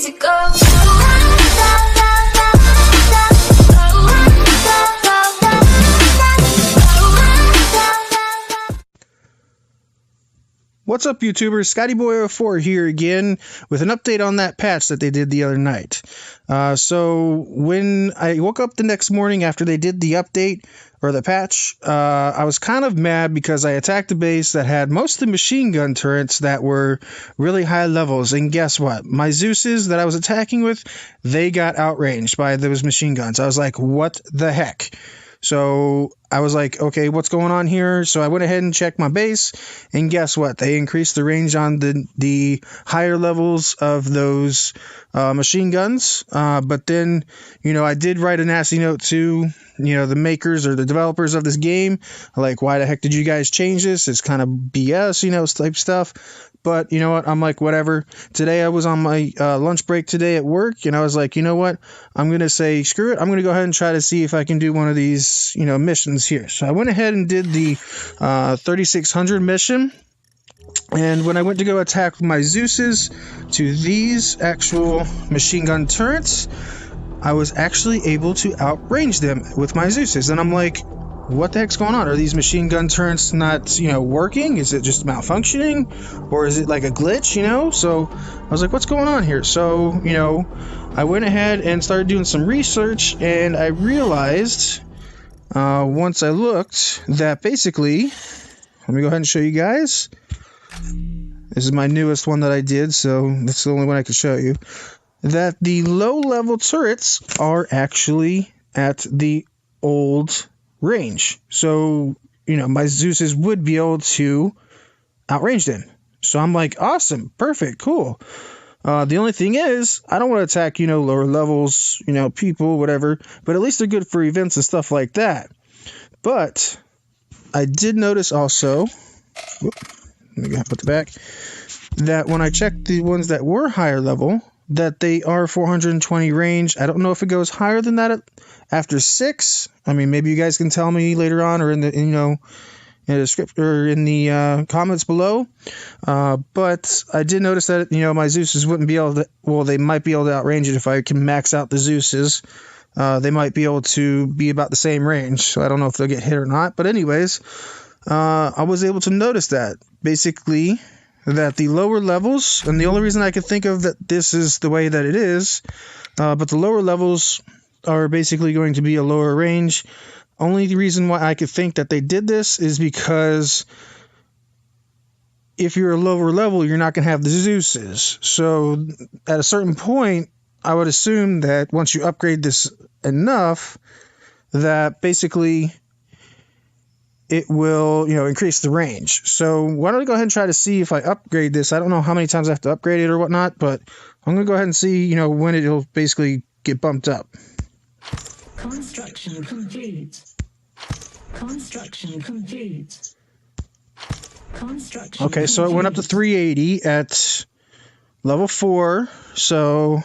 easy go. What's up, YouTubers? ScottyBoy04 here again with an update on that patch that they did the other night. So when I woke up the next morning after they did the update or the patch, I was kind of mad because I attacked a base that had mostly machine gun turrets that were really high levels. And guess what? My Zeuses that I was attacking with, they got outranged by those machine guns. I was like, what the heck? So I was like, okay, what's going on here? So I went ahead and checked my base, and guess what? They increased the range on the higher levels of those machine guns. But then, I did write a nasty note to, the makers or the developers of this game. Like, why the heck did you guys change this? It's kind of BS, type stuff. But you know what? I'm like, whatever. Today I was on my lunch break today at work, and I was like, you know what? I'm going to say, screw it. I'm going to go ahead and try to see if I can do one of these, missions here. So I went ahead and did the 3600 mission. And when I went to go attack my Zeuses to these actual machine gun turrets, I was actually able to outrange them with my Zeuses. And I'm like, what the heck's going on? Are these machine gun turrets not, working? Is it just malfunctioning? Or is it like a glitch, So I was like, what's going on here? So, I went ahead and started doing some research, and I realized, once I looked, that basically, let me go ahead and show you guys. This is my newest one that I did, so that's the only one I can show you. That the low-level turrets are actually at the old range. So, my Zeuses would be able to outrange them. So I'm like, awesome, perfect, cool. The only thing is, I don't want to attack, lower levels, people, whatever. But at least they're good for events and stuff like that. But I did notice also, let me put the back, that when I checked the ones that were higher level, that they are 420 range. I don't know if it goes higher than that after 6. I mean, maybe you guys can tell me later on, or in the in the script or in the comments below. But I did notice that my Zeuses wouldn't be able to. Well, they might be able to outrange it if I can max out the Zeuses. They might be able to be about the same range. So I don't know if they'll get hit or not. But anyways, I was able to notice that basically, that the lower levels, and the only reason I could think of that this is the way that it is, but the lower levels are basically going to be a lower range. Only the reason why I could think that they did this is because if you're a lower level, you're not going to have the Zeuses. So at a certain point, I would assume that once you upgrade this enough, that basically it will, increase the range. So why don't I go ahead and try to see if I upgrade this. I don't know how many times I have to upgrade it or whatnot, but I'm going to go ahead and see, when it'll basically get bumped up. Construction complete. Construction complete. Construction okay, so it went up to 380 at level 4, so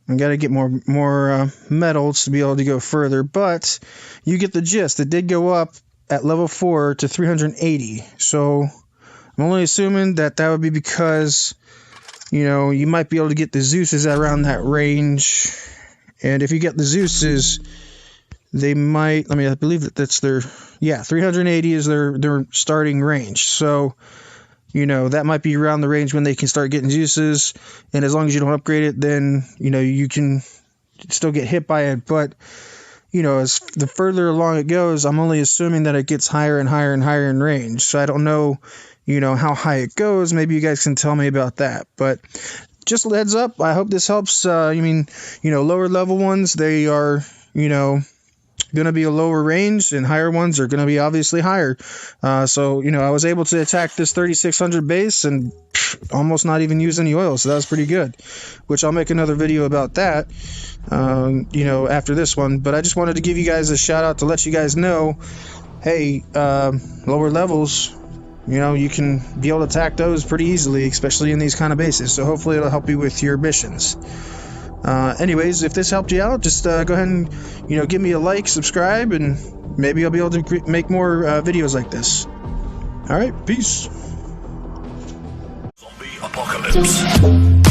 I got to get more medals to be able to go further, but you get the gist. It did go up at level 4 to 380. So I'm only assuming that would be because, you might be able to get the Zeuses around that range. And if you get the Zeuses, they might, I believe that's their, 380 is their starting range. So, that might be around the range when they can start getting Zeuses, and as long as you don't upgrade it, then, you can still get hit by it, but, as the further along it goes, I'm only assuming that it gets higher and higher and higher in range, so I don't know, how high it goes. Maybe you guys can tell me about that, but just a heads up, I hope this helps. Lower level ones, they are, going to be a lower range, and higher ones are going to be obviously higher. So I was able to attack this 3600 base and almost not even use any oil, so that was pretty good, which I'll make another video about that after this one. But I just wanted to give you guys a shout out to let you guys know, hey, lower levels, you can be able to attack those pretty easily, especially in these kind of bases, so hopefully it'll help you with your missions. Anyways, if this helped you out, just go ahead and give me a like, subscribe, and maybe I'll be able to make more videos like this. Alright, peace. Zombie apocalypse.